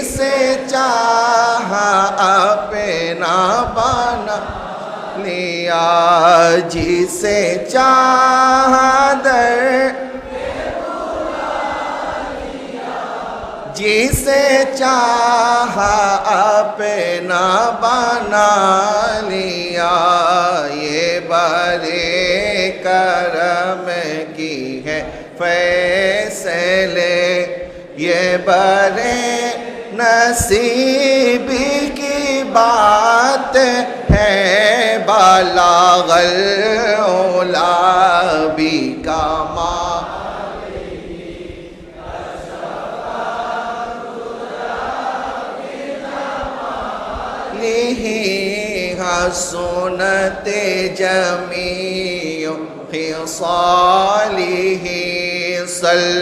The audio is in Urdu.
جسے چاہا اپنا بنا لیا، جسے چاہا جسے چاہا اپنا بنا لیا، یہ برے کرم کی ہے فیصلے، یہ برے نصیب کی بات ہے، بلغ العلا بکمال حسنت جمیع خصالہ،